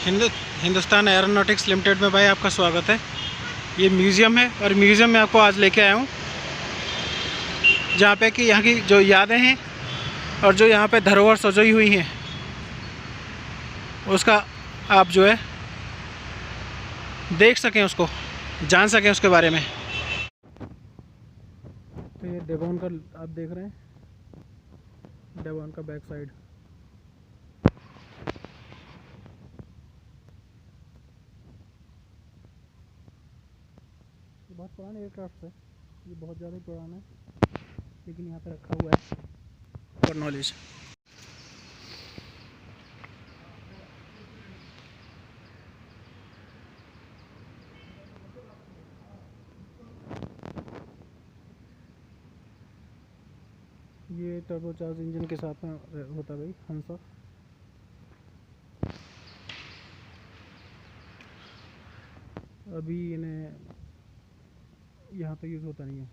Hindustan aeronautics limited में भाई आपका स्वागत है। ये म्यूज़ियम है और म्यूज़ियम में आपको आज लेके आया हूँ जहाँ पे कि यहाँ की जो यादें हैं और जो यहाँ पे धरोहर सजोई हुई हैं उसका आप जो है देख सकें, उसको जान सकें उसके बारे में। तो ये डेवॉन का आप देख रहे हैं, डेवॉन का बैक साइड। बहुत पुराने एयरक्राफ्ट है, ये बहुत ज़्यादा पुराना है, लेकिन यहाँ पे रखा हुआ है फॉर नॉलेज। ये टर्बोचार्ज इंजन के साथ में होता है भाई, हंसा। अभी इन्हें यहाँ पे यूज़ होता नहीं है।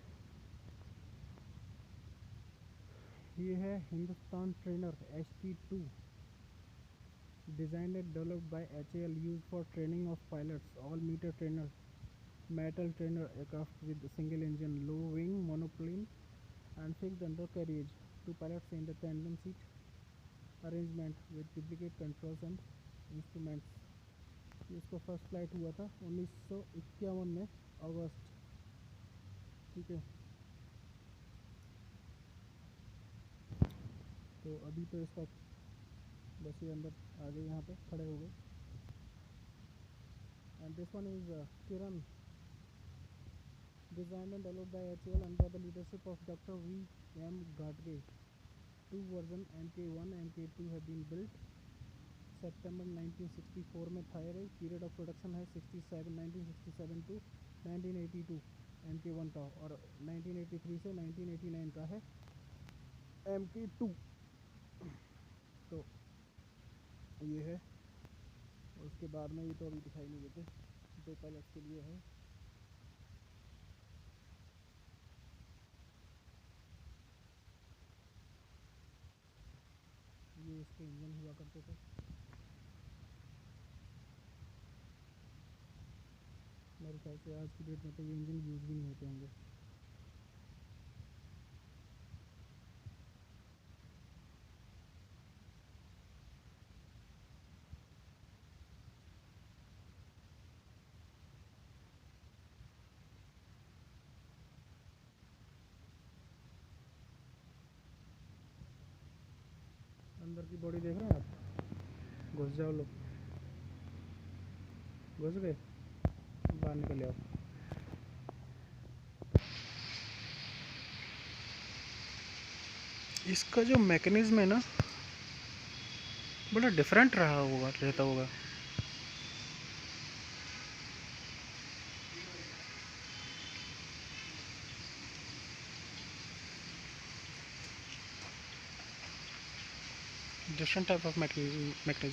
ये है Hindustan trainer HT2, designed and developed by HAL, use for training of pilots, all metal trainer, metal trainer aircraft with single engine, low wing monoplane and fixed undercarriage. Two pilots in the tandem seat arrangement with duplicate controls and instruments. इसको first flight हुआ था 1951 में, अगस्त। ठीक है, तो अभी तो इसका बस ये अंदर आ गए, यहाँ पे खड़े हो गए। And this one is Kiran, designed and developed by HAL under the leadership of Dr. V.M. Ghadge. Two versions MK1 and MK2 have been built. September 1964 में था ये। पीरियड ऑफ प्रोडक्शन है 1967 टू 1982 MK1 का, और 1983 से 1989 का है MK2। तो ये है, उसके बाद में ये तो अभी दिखाई नहीं देते, दो पायलट के लिए है। ये इसके इंजन हुआ करते थे। मेरे ख्याल से आज की डेट में तो ये इंजन यूज़ भी नहीं होते होंगे। अंदर की बॉडी देख रहे हैं आप? घुस जाओ लोग, घुस गए, बाहर निकल जाओ। इसका जो मैकेनिज्म है ना, बड़ा डिफरेंट रहता होगा। Different type of mechanism.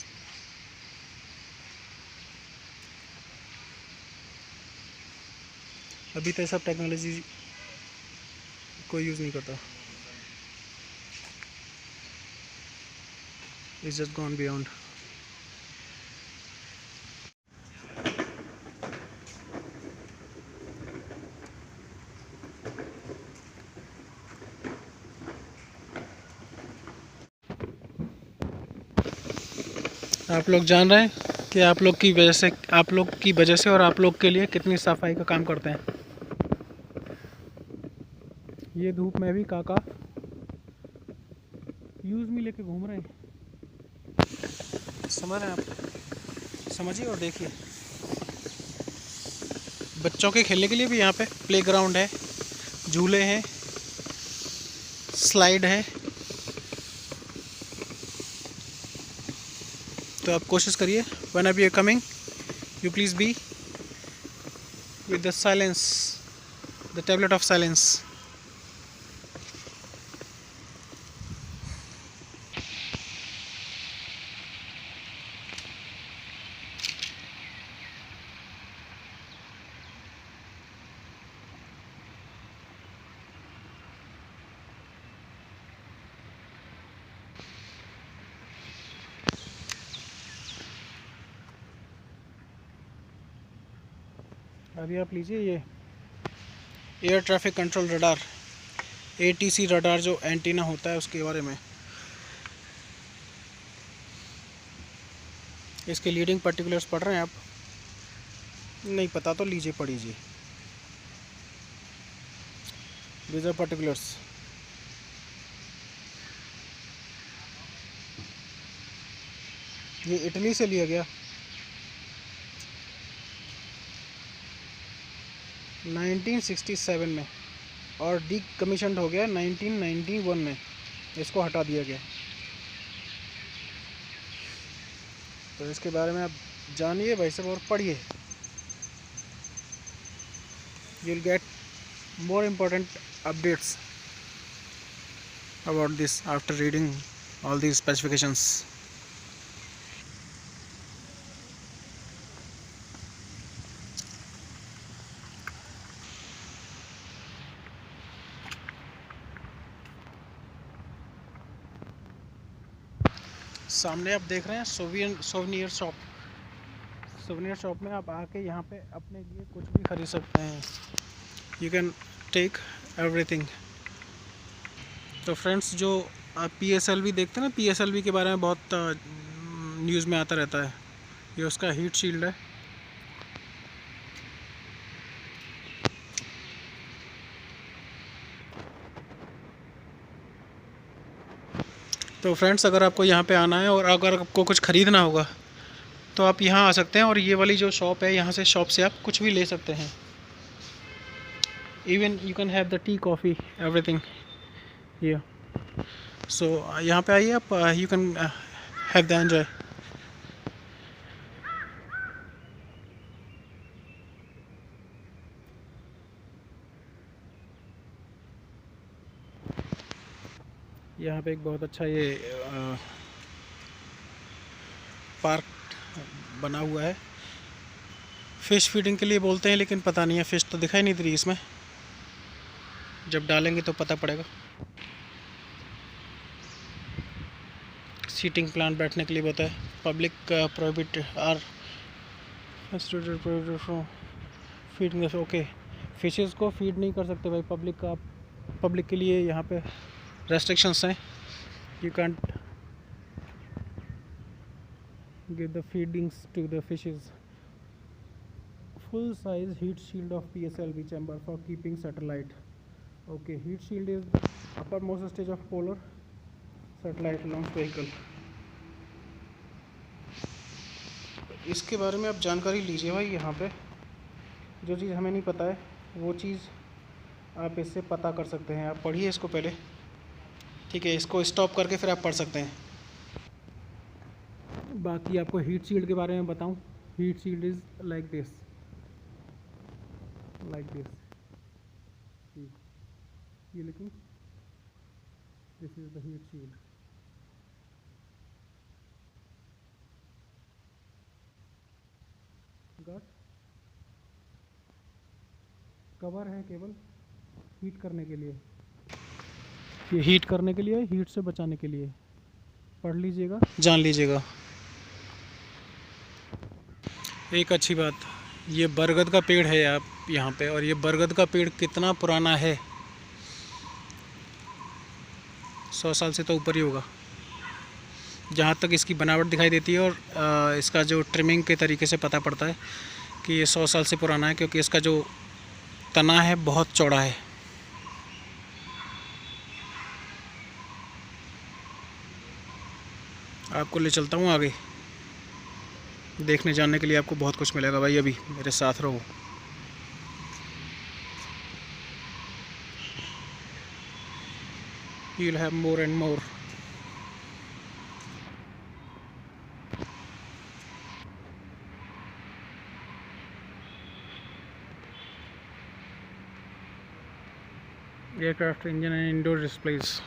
अभी तो सब टेक्नोलॉजी कोई यूज़ नहीं करता, इट्स जस्ट गॉन बियॉन्ड। आप लोग जान रहे हैं कि आप लोग की वजह से और आप लोग के लिए कितनी सफाई का काम करते हैं। ये धूप में भी काका यूज़ में लेके घूम रहे हैं। समझ रहे हैं आप? समझिए और देखिए। बच्चों के खेलने के लिए भी यहाँ पे प्लेग्राउंड है, झूले हैं, स्लाइड है। तो आप कोशिश करिए, whenever you are coming, you please be with the silence, the tablet of silence. अभी आप लीजिए ये air traffic control radar, ATC radar जो एंटीना होता है उसके बारे में। इसके लीडिंग पर्टिकुलर्स पढ़ रहे हैं आप? नहीं पता तो लीजिए, पढ़िए। These are particulars। ये इटली से लिया गया 1967 में और डी कमीशन हो गया 1991 में, इसको हटा दिया गया। तो इसके बारे में आप जानिए भाई साहब और पढ़िए। You will get more important updates about this after reading all these specifications। सामने आप देख रहे हैं सोवेनियर शॉप। सोवेनियर शॉप में आप आके यहाँ पे अपने लिए कुछ भी खरीद सकते हैं। You can take everything. तो फ्रेंड्स, जो आप PSLV देखते हैं ना, PSLV के बारे में बहुत न्यूज़ में आता रहता है। ये उसका हीट शील्ड है। तो फ्रेंड्स, अगर आपको यहाँ पे आना है और अगर आपको कुछ ख़रीदना होगा तो आप यहाँ आ सकते हैं, और ये वाली जो शॉप है, यहाँ से शॉप से आप कुछ भी ले सकते हैं। Even you can have the tea, coffee, everything here. So यहाँ पे आइए आप, you can have the enjoy. यहाँ पे एक बहुत अच्छा ये पार्क बना हुआ है। फ़िश फीडिंग के लिए बोलते हैं, लेकिन पता नहीं है, फ़िश तो दिखाई नहीं दे रही इसमें। जब डालेंगे तो पता पड़ेगा। सीटिंग प्लान बैठने के लिए होता है। Public prohibit are feeding. Okay, fishes को फीड नहीं कर सकते भाई पब्लिक के लिए यहाँ पे रेस्ट्रिक्शंस हैं। You can't give the feedings to the fishes. Full size heat shield of PSLV chamber for keeping satellite। Okay, heat shield is uppermost stage of polar satellite launch vehicle। इसके बारे में आप जानकारी लीजिए भाई। यहाँ पे जो चीज़ हमें नहीं पता है वो चीज़ आप इससे पता कर सकते हैं। आप पढ़िए इसको पहले, ठीक है? इसको स्टॉप करके फिर आप पढ़ सकते हैं। बाकी आपको हीट शील्ड के बारे में बताऊं। Heat shield is like this, you looking, this is the heat shield। got cover है केवल हीट करने के लिए। ये हीट करने के लिए, हीट से बचाने के लिए। पढ़ लीजिएगा, जान लीजिएगा। एक अच्छी बात, ये बरगद का पेड़ है आप यहाँ पे, और ये बरगद का पेड़ कितना पुराना है, 100 साल से तो ऊपर ही होगा जहाँ तक इसकी बनावट दिखाई देती है। और इसका जो ट्रिमिंग के तरीके से पता पड़ता है कि ये 100 साल से पुराना है, क्योंकि इसका जो तना है बहुत चौड़ा है। आपको ले चलता हूँ आगे, देखने जानने के लिए आपको बहुत कुछ मिलेगा भाई। अभी मेरे साथ रहो। You'll have more and more। Aircraft engine and indoor displays।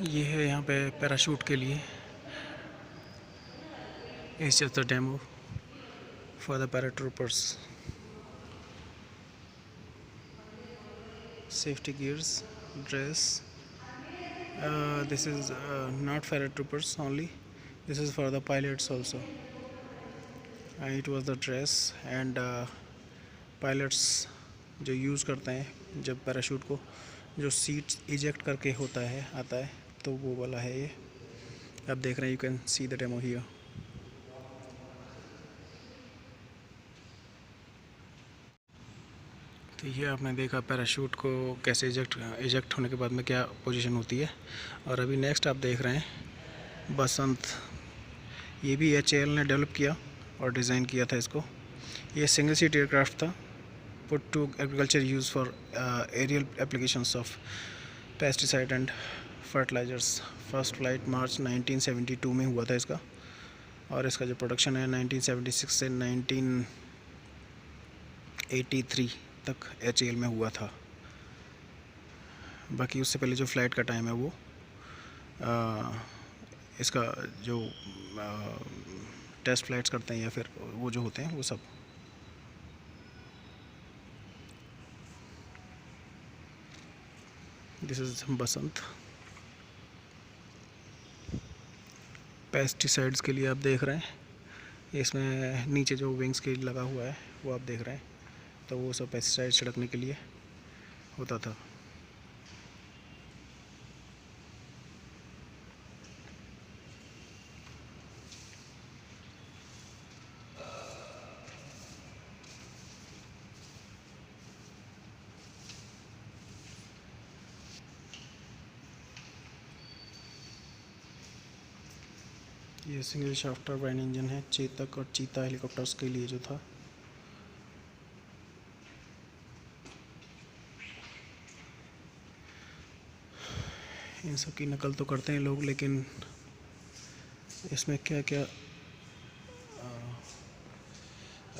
ये है यहाँ पे पैराशूट के लिए, it's just the demo for the paratroopers. Safety gears, dress, this is not paratroopers only, this is for the pilots also. It was the dress and pilots जो use करते हैं जब पैराशूट को, जो सीट्स इजेक्ट करके होता है आता है, तो वो वाला है ये। आप देख रहे हैं, you can see the demo here. तो ये आपने देखा पैराशूट को कैसे इजेक्ट होने के बाद में क्या पोजीशन होती है। और अभी नेक्स्ट आप देख रहे हैं बसंत। ये भी HAL ने डेवलप किया और डिज़ाइन किया था इसको। ये सिंगल सीट एयरक्राफ्ट था, put to agriculture use for aerial applications of pesticide and fertilisers. First flight March 1972 में हुआ था इसका, और इसका जो प्रोडक्शन है 1976 से 1983 तक HAL में हुआ था। बाकी उससे पहले जो फ़्लाइट का टाइम है वो इसका जो टेस्ट फ्लाइट्स करते हैं या फिर वो जो होते हैं वो सब। This is Basant. पेस्टिसाइड्स के लिए आप देख रहे हैं, इसमें नीचे जो विंग्स के लगा हुआ है वो आप देख रहे हैं, तो वो सब पेस्टिसाइड छिड़कने के लिए होता था। ये सिंगल शाफ्ट टर्बाइन इंजन है, चेतक और चीता हेलीकॉप्टर्स के लिए जो था। इन सब की नकल तो करते हैं लोग, लेकिन इसमें क्या क्या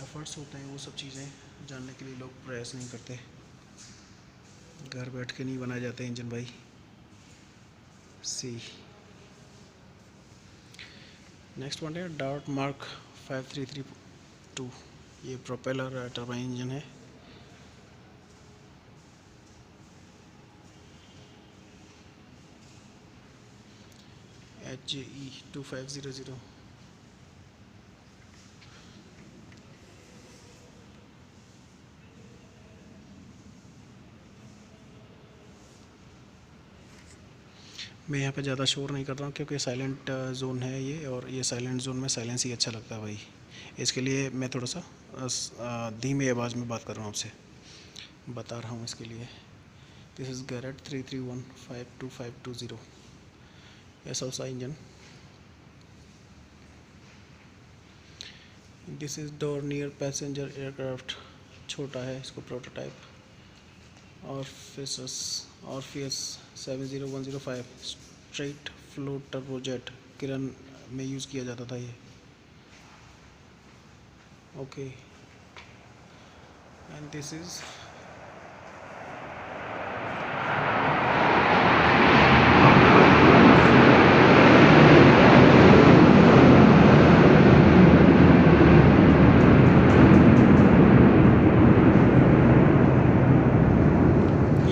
एफर्ट्स होते हैं वो सब चीज़ें जानने के लिए लोग प्रयास नहीं करते। घर बैठ के नहीं बनाए जाते इंजन भाई। सी नेक्स्ट वन है डार्ट मार्क 5332। ये प्रोपेलर टर्बाइन इंजन है। HJE 2500। मैं यहाँ पे ज़्यादा शोर नहीं कर रहा हूँ क्योंकि साइलेंट जोन है ये, और ये साइलेंट जोन में साइलेंस ही अच्छा लगता है भाई। इसके लिए मैं थोड़ा सा धीमी आवाज़ में बात कर रहा हूँ, आपसे बता रहा हूँ इसके लिए। दिस इज़ गैरेट 331-52520 एसोसा engine. This is Dornier passenger aircraft, छोटा है इसको prototype. Orpheus 70105 straight flow turbojet, Kiran में यूज़ किया जाता था ये। ओके, एंड दिस इज़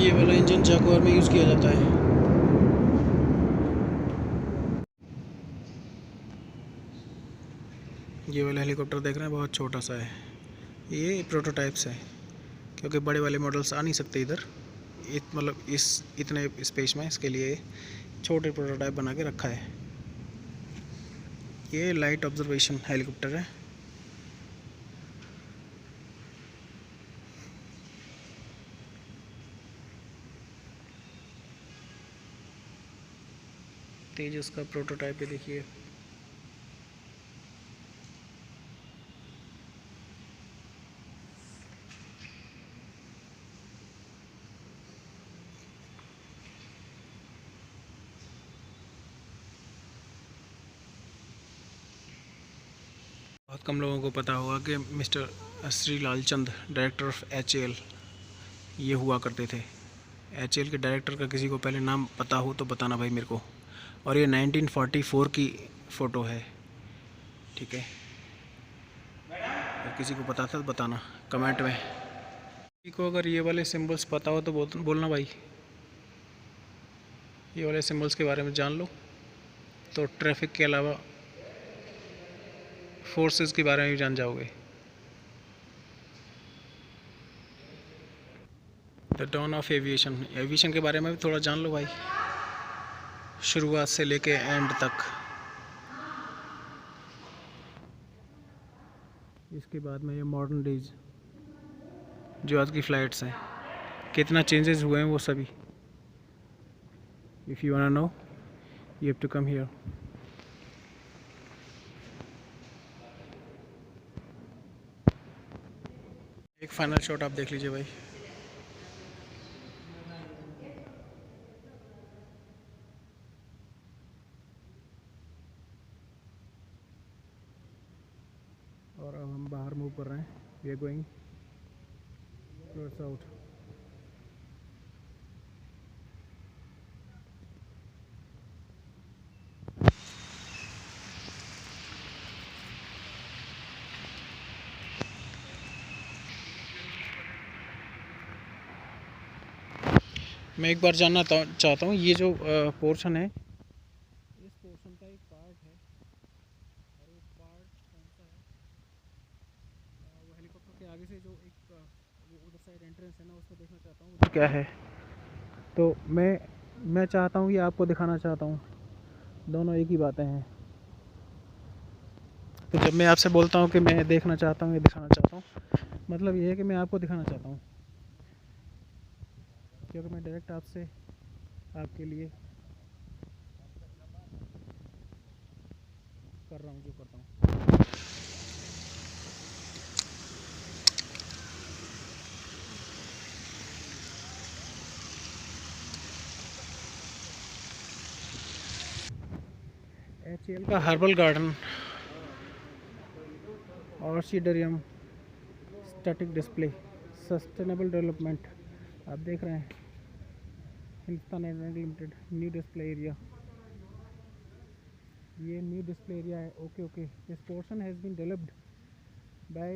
ये वाला इंजन जागुआर में यूज़ किया जाता है। ये वाला हेलीकॉप्टर देख रहे हैं, बहुत छोटा सा है। ये प्रोटोटाइप्स है क्योंकि बड़े वाले मॉडल्स आ नहीं सकते इधर, मतलब इस इतने स्पेस में, इसके लिए छोटे प्रोटोटाइप बना के रखा है। ये लाइट ऑब्जर्वेशन हेलीकॉप्टर है। तेजस का प्रोटोटाइप है, देखिए। बहुत कम लोगों को पता होगा कि mister Shri Lalchand, director of HAL, ये हुआ करते थे। HAL के डायरेक्टर का किसी को पहले नाम पता हो तो बताना भाई मेरे को। और ये 1944 की फ़ोटो है, ठीक है। अगर किसी को पता था तो बताना कमेंट में। किसी को अगर ये वाले सिंबल्स पता हो तो बोलना भाई, ये वाले सिंबल्स के बारे में जान लो तो ट्रैफिक के अलावा फोर्सेस के बारे में भी जान जाओगे। The dawn of aviation, aviation के बारे में भी थोड़ा जान लो भाई, शुरुआत से लेके एंड तक। इसके बाद में ये मॉडर्न डेज जो आज की फ़्लाइट्स हैं, कितना चेंजेस हुए हैं वो सभी। If you want to know you have to come here. एक फाइनल शॉट आप देख लीजिए भाई। और अब हम बाहर मूव कर रहे हैं, we are going towards out. मैं एक बार जानना चाहता हूँ, ये जो पोर्शन है, इस पोर्शन का एक पार्ट है और वो पार्ट कौन सा है? वो हेलीकॉप्टर के आगे से जो एक वो उधर साइड एंट्रेंस है ना, उसको देखना चाहता हूँ क्या है। तो मैं चाहता हूँ, ये आपको दिखाना चाहता हूँ, दोनों एक ही बातें हैं। तो जब मैं आपसे बोलता हूँ कि मैं देखना चाहता हूँ या दिखाना चाहता हूँ, मतलब ये है कि मैं आपको दिखाना चाहता हूँ, क्योंकि मैं डायरेक्ट आपसे आपके लिए कर रहा हूँ जो करता हूँ। HAL का herbal garden, orchidarium, static display, sustainable development, आप देख रहे हैं, Hindustan airlines limited, new display area, ये न्यू डिस्प्ले एरिया है। Okay okay, this portion has been developed by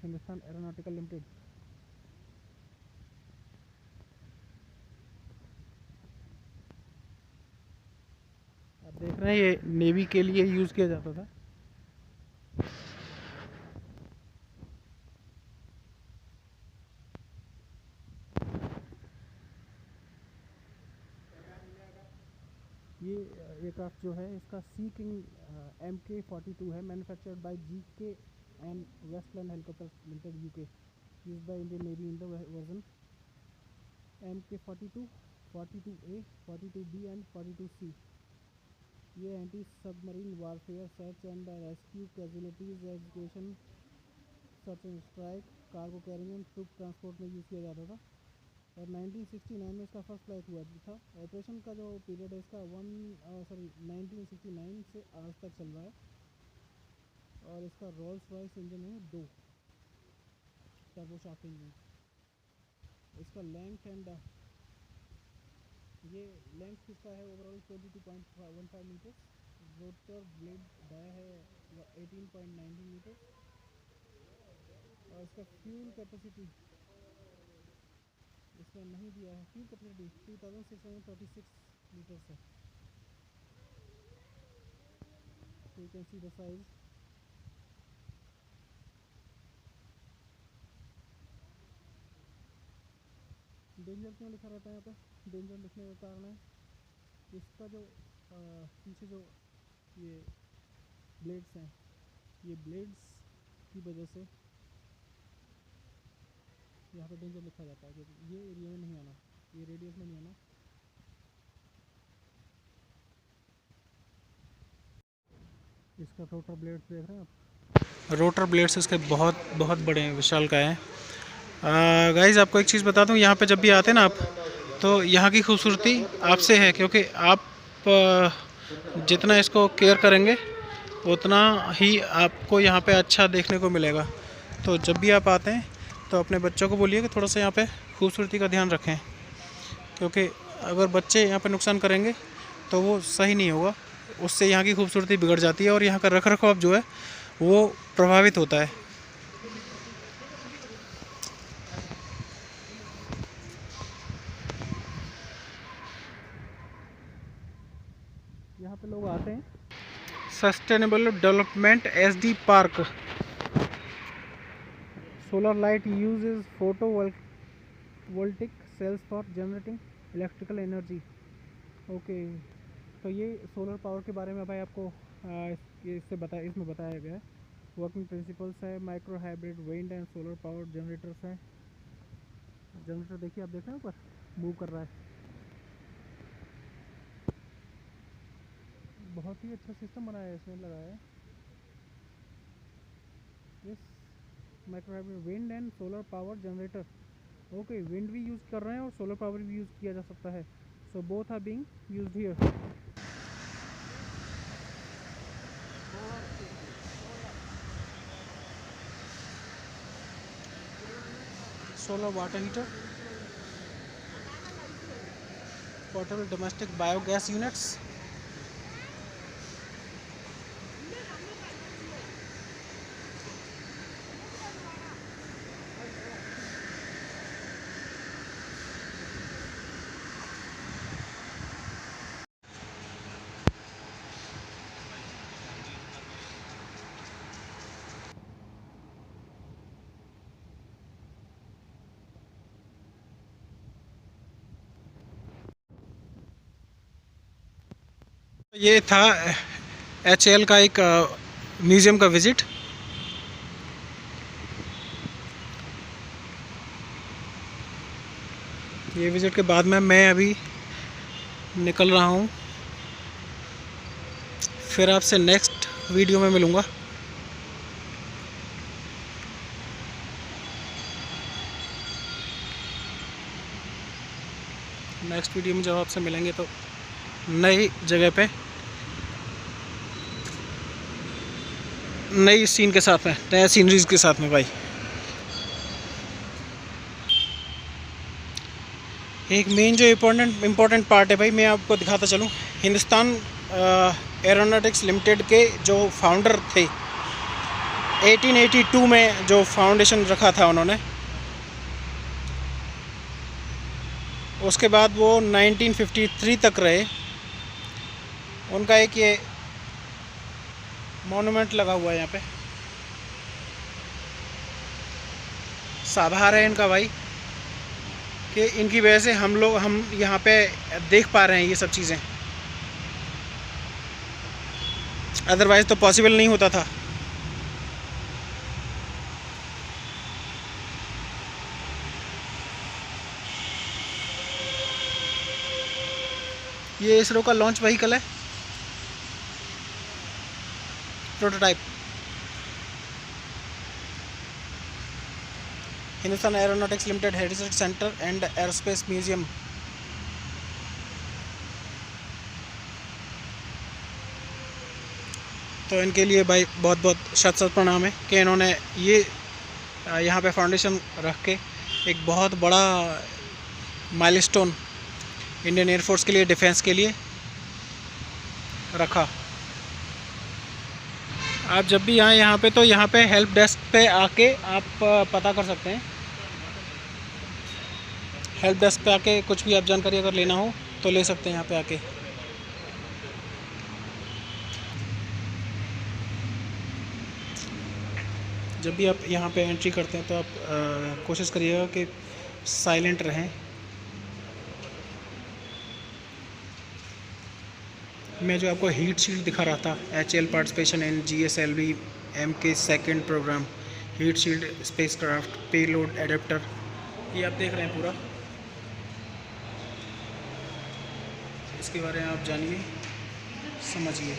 Hindustan aeronautical limited. आप देख रहे हैं, ये नेवी के लिए यूज़ किया जाता था। ये एयरक्राफ्ट जो है, इसका सी किंग MK-42 है, manufactured by GK and Westland helicopters limited UK, used by Indian navy in the version MK-42, 42A, 42B and 42C। ये anti submarine warfare, search and rescue, casualties education, search and strike, cargo carrying and troop transport में use किया जाता था। और 1969 में इसका first flight हुआ था। ऑपरेशन का जो पीरियड है इसका 1969 से आज तक चल रहा है। और इसका रोल्स रॉयस इंजन है, 2 टर्बोशाफ्ट इंजन। इसका लेंथ एंड ये लेंथ किसका है overall 22.15 metre, rotor blade dia है 18.19 मीटर। और इसका फ्यूल कैपेसिटी इसमें नहीं दिया है, फ्यूल कैपेसिटी 2636 लीटर्स है। So you can see the size। Danger क्यों लिखा रहता है यहाँ पे? डेंजर लिखने का कारण है, इसका जो पीछे जो ये ब्लेड्स हैं, ये ब्लेड्स की वजह से यहाँ पे डेंजर लिखा जाता है, क्योंकि ये एरिया में नहीं आना, ये रेडियस में नहीं आना। इसका रोटर ब्लेड्स देख रहे हैं आप, रोटर ब्लेड्स इसके बहुत बहुत बड़े हैं, विशाल का है। गाइस आपको एक चीज़ बता दूं, यहाँ पे जब भी आते हैं ना आप, तो यहाँ की खूबसूरती आपसे है, क्योंकि आप जितना इसको केयर करेंगे उतना ही आपको यहाँ पे अच्छा देखने को मिलेगा। तो जब भी आप आते हैं तो अपने बच्चों को बोलिए कि थोड़ा सा यहाँ पे खूबसूरती का ध्यान रखें, क्योंकि अगर बच्चे यहाँ पे नुकसान करेंगे तो वो सही नहीं होगा, उससे यहाँ की खूबसूरती बिगड़ जाती है और यहाँ का रखरखाव जो है वो प्रभावित होता है। यहाँ पे लोग आते हैं। Sustainable development SD park. Solar light uses photovoltaic sales for generating electrical energy. Okay, तो ये सोलर पावर के बारे में भाई आपको इसमें बताया गया है। वर्किंग प्रिंसिपल्स है, micro hybrid wind and solar power generators है। जनरेटर देखिए, आप देख रहे हैं ऊपर मूव कर रहा है। बहुत ही अच्छा सिस्टम बनाया है, इसमें लगाया है। Yes, micro hybrid wind and solar power generator. Okay, wind भी यूज़ कर रहे हैं और सोलर पावर भी यूज़ किया जा सकता है। So both are being used here. Solar water heater, portable domestic biogas units, ये था HAL का एक म्यूज़ियम का विज़िट। ये विज़िट के बाद में मैं अभी निकल रहा हूँ, फिर आपसे नेक्स्ट वीडियो में मिलूँगा। नेक्स्ट वीडियो में जब आपसे मिलेंगे तो नई जगह पे नई सीन के साथ में, नया सीनरीज के साथ में भाई। एक मेन जो इम्पोर्टेंट पार्ट है भाई, मैं आपको दिखाता चलूँ। हिंदुस्तान एरोनॉटिक्स लिमिटेड के जो फाउंडर थे, 1882 में जो फाउंडेशन रखा था उन्होंने, उसके बाद वो 1953 तक रहे। उनका एक ये मॉन्यूमेंट लगा हुआ है यहाँ पे, साभार है इनका भाई, कि इनकी वजह से हम यहाँ पे देख पा रहे हैं ये सब चीज़ें, अदरवाइज़ तो पॉसिबल नहीं होता था। ये इसरो का लॉन्च व्हीकल है, prototype. Hindustan aeronautics limited heritage centre and aerospace museum. तो इनके लिए भाई बहुत बहुत शत प्रणाम है कि इन्होंने ये यहाँ पे फाउंडेशन रख के एक बहुत बड़ा माइलस्टोन इंडियन एयरफोर्स के लिए, डिफेंस के लिए रखा। आप जब भी आएँ यहाँ पे, तो यहाँ पे हेल्प डेस्क पे आके आप पता कर सकते हैं। हेल्प डेस्क पे आके कुछ भी आप जानकारी अगर लेना हो तो ले सकते हैं यहाँ पे आके। जब भी आप यहाँ पे एंट्री करते हैं तो आप कोशिश करिएगा कि साइलेंट रहें। मैं जो आपको हीट शील्ड दिखा रहा था, HAL participation in GSLV MK second programme, heat shield spacecraft payload adapter, ये आप देख रहे हैं पूरा। इसके बारे में आप जानिए, समझिए।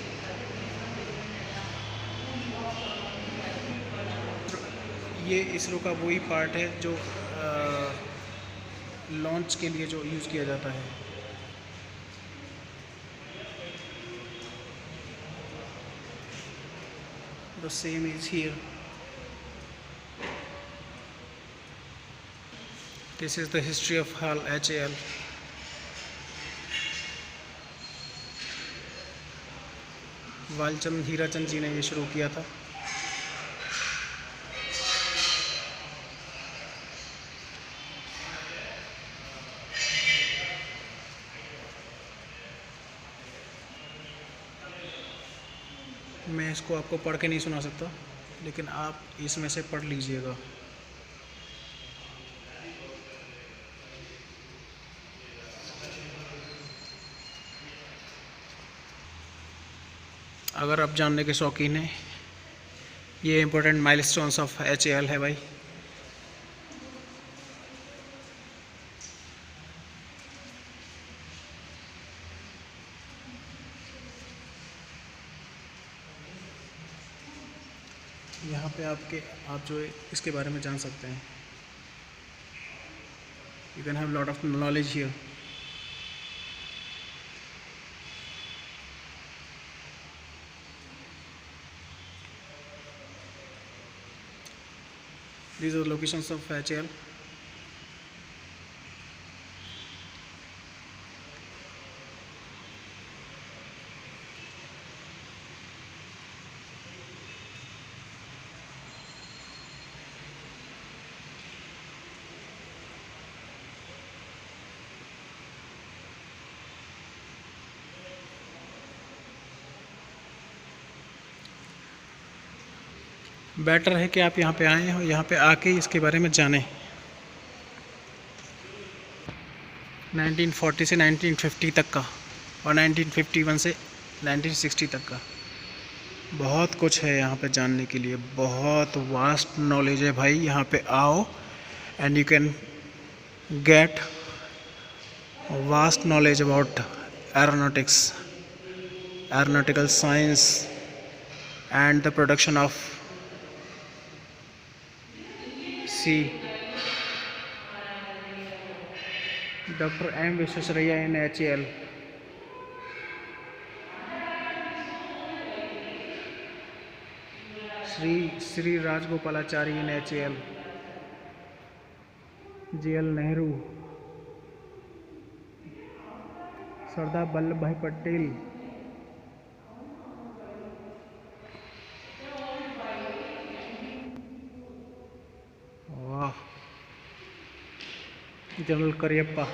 ये इसरो का वही पार्ट है जो लॉन्च के लिए जो यूज़ किया जाता है। The same is here. This is the history of HAL. Walchand Hirachand जी ने ये शुरू किया था। मैं इसको आपको पढ़ के नहीं सुना सकता, लेकिन आप इसमें से पढ़ लीजिएगा। अगर आप जानने के शौकीन हैं, ये इम्पोर्टेंट माइलस्टोन्स ऑफ HAL है भाई। यहाँ पे आप जो इसके बारे में जान सकते हैं। You can have lot of knowledge here. These are the locations of HAL. Better है कि आप यहाँ पे आएँ और यहाँ पे आके इसके बारे में जानें। 1940 से 1950 तक का और 1951 से 1960 तक का बहुत कुछ है यहाँ पे जानने के लिए। बहुत वास्ट नॉलेज है भाई। यहाँ पे आओ and you can get vast knowledge about aeronautics, aeronautical science and the production of C. Doctor M Visvesvaraya in HAL। Shri Rajagopalachari in HAL। JL Nehru, Sardar Vallabh Bhai Patel, वाह, general Cariappa,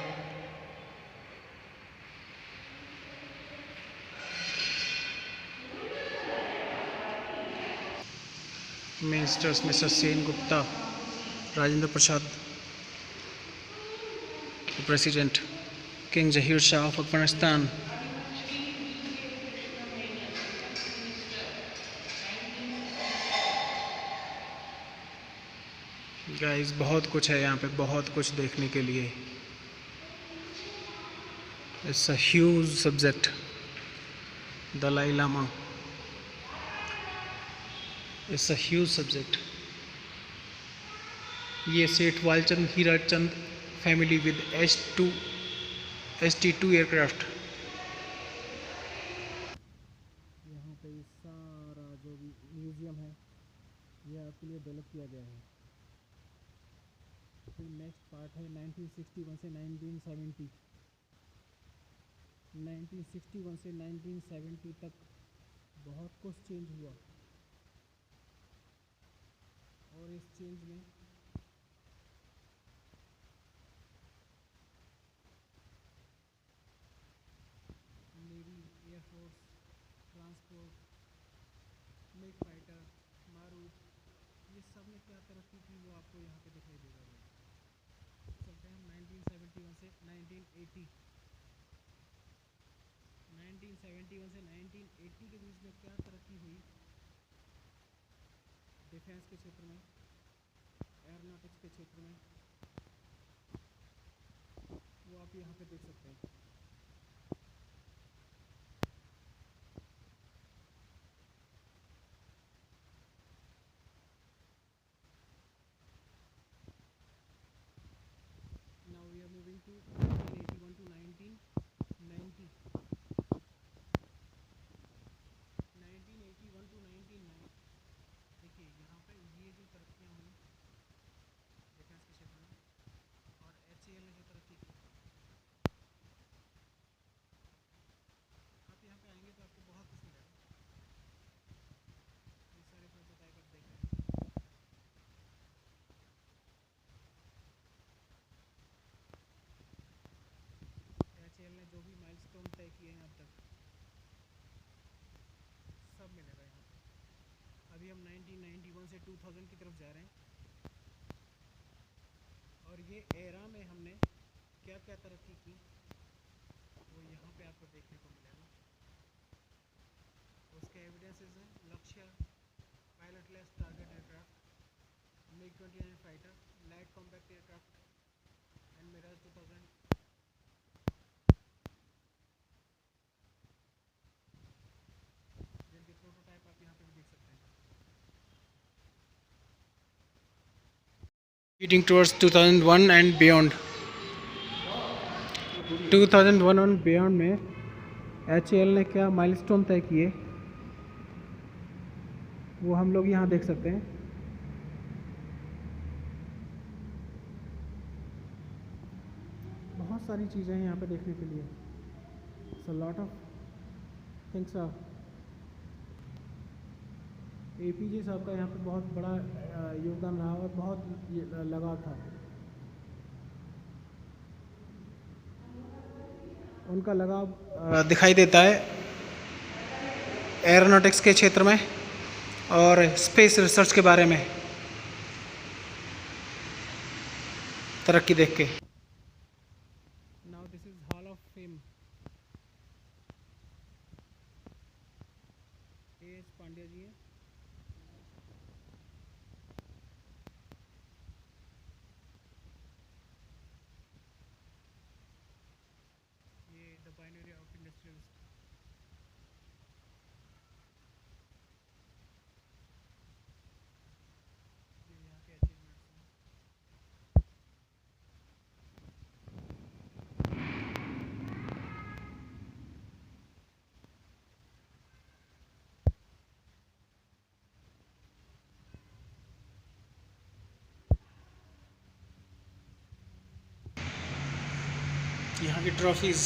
ministers mister Sen Gupta, Rajendra Prasad, president king Zahir Shah of Afghanistan. Guys बहुत कुछ है यहाँ पे, बहुत कुछ देखने के लिए। It's a huge subject. Dalai Lama, it's a huge subject. ये Seth Walchand Hirachand family with ST2 aircraft. यहाँ पे सारा जो भी म्यूजियम है ये आपके लिए डेवलप किया गया है। फिर नेक्स्ट पार्ट है 1961 से 1970। 1961 से 1970 तक बहुत कुछ चेंज हुआ और इस चेंज में navy, air force, transport, MiG fighter, Marut, ये सब में क्या तरक्की की वो आपको यहाँ पे दिखाई देगा। चलते हैं हम 1971 से 1980। 1971 से 1980 के बीच में क्या तरक्की हुई डिफेंस के क्षेत्र में, एरोनॉटिक्स के क्षेत्र में, वो आप यहाँ पे देख सकते हैं। Now we are moving to 1981 to 1990। 1981 to 1990 देखिए यहाँ पे ये जो तरक्कियाँ हुई डिफेंस के क्षेत्र में और HAL ने जो तरक्की की, आप यहाँ पे आएंगे तो आपको बहुत कुछ मिलेगा। ने जो भी माइलस्टोन तय किए हैं अब तक सब मिलेगा यहाँ पे। अभी हम 1991 से 2000 की तरफ जा रहे हैं और ये एरा में हमने क्या क्या तरक्की की वो यहाँ पे आपको देखने को मिलेगा। उसके एविडेंसेस हैं Lakshya, pilotless target aircraft, MiG-29 fighter, light compact aircraft and Mirage 2000। जिनके प्रोटोटाइप आप यहाँ पे भी देख सकते हैं। Leading towards 2001 and beyond. 2001 और बियॉन्ड में HAL ने क्या माइलस्टोन तय किए वो हम लोग यहाँ देख सकते हैं। बहुत सारी चीज़ें हैं यहाँ पे देखने के लिए। It's a lot of things are। APJ साहब का यहाँ पे बहुत बड़ा योगदान रहा और बहुत लगाव था। उनका लगाव दिखाई देता है एरोनॉटिक्स के क्षेत्र में और स्पेस रिसर्च के बारे में तरक्की देख के। Now this is hall of fame. A.S. Pandya ji हैं। ये द बाइनरी ऑफ इंडस्ट्रियलिस्ट। ये यहाँ के अचीवमेंट्स हैं। यहाँ की ट्रॉफीज।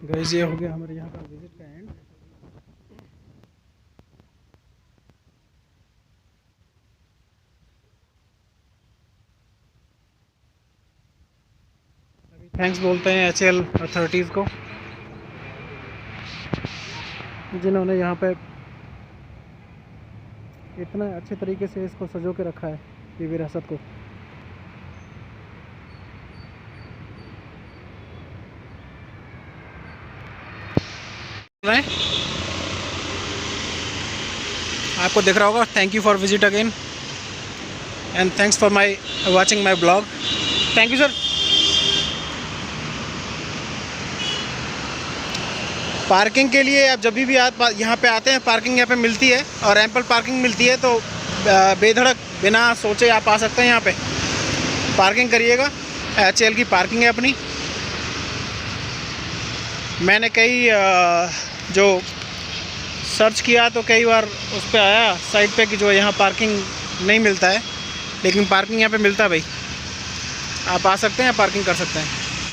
गाइस ये हो गया हमारे यहाँ का विजिट का एंड। अभी थैंक्स बोलते हैं HAL अथॉरिटीज़ को जिन्होंने यहाँ पे इतना अच्छे तरीके से इसको सजो के रखा है, ये विरासत को। आपको दिख रहा होगा। Thank you for visit again and thanks for my watching my blog. Thank you sir. Parking के लिए आप जब भी आप यहाँ पे आते हैं पार्किंग यहाँ पे मिलती है और एम्पल पार्किंग मिलती है, तो बेधड़क बिना सोचे आप आ सकते हैं यहाँ पे पार्किंग करिएगा। HAL की पार्किंग है अपनी। मैंने कई जो सर्च किया तो कई बार उस पर आया साइट पे कि जो यहाँ पार्किंग नहीं मिलता है, लेकिन पार्किंग यहाँ पे मिलता है भाई। आप आ सकते हैं, पार्किंग कर सकते हैं।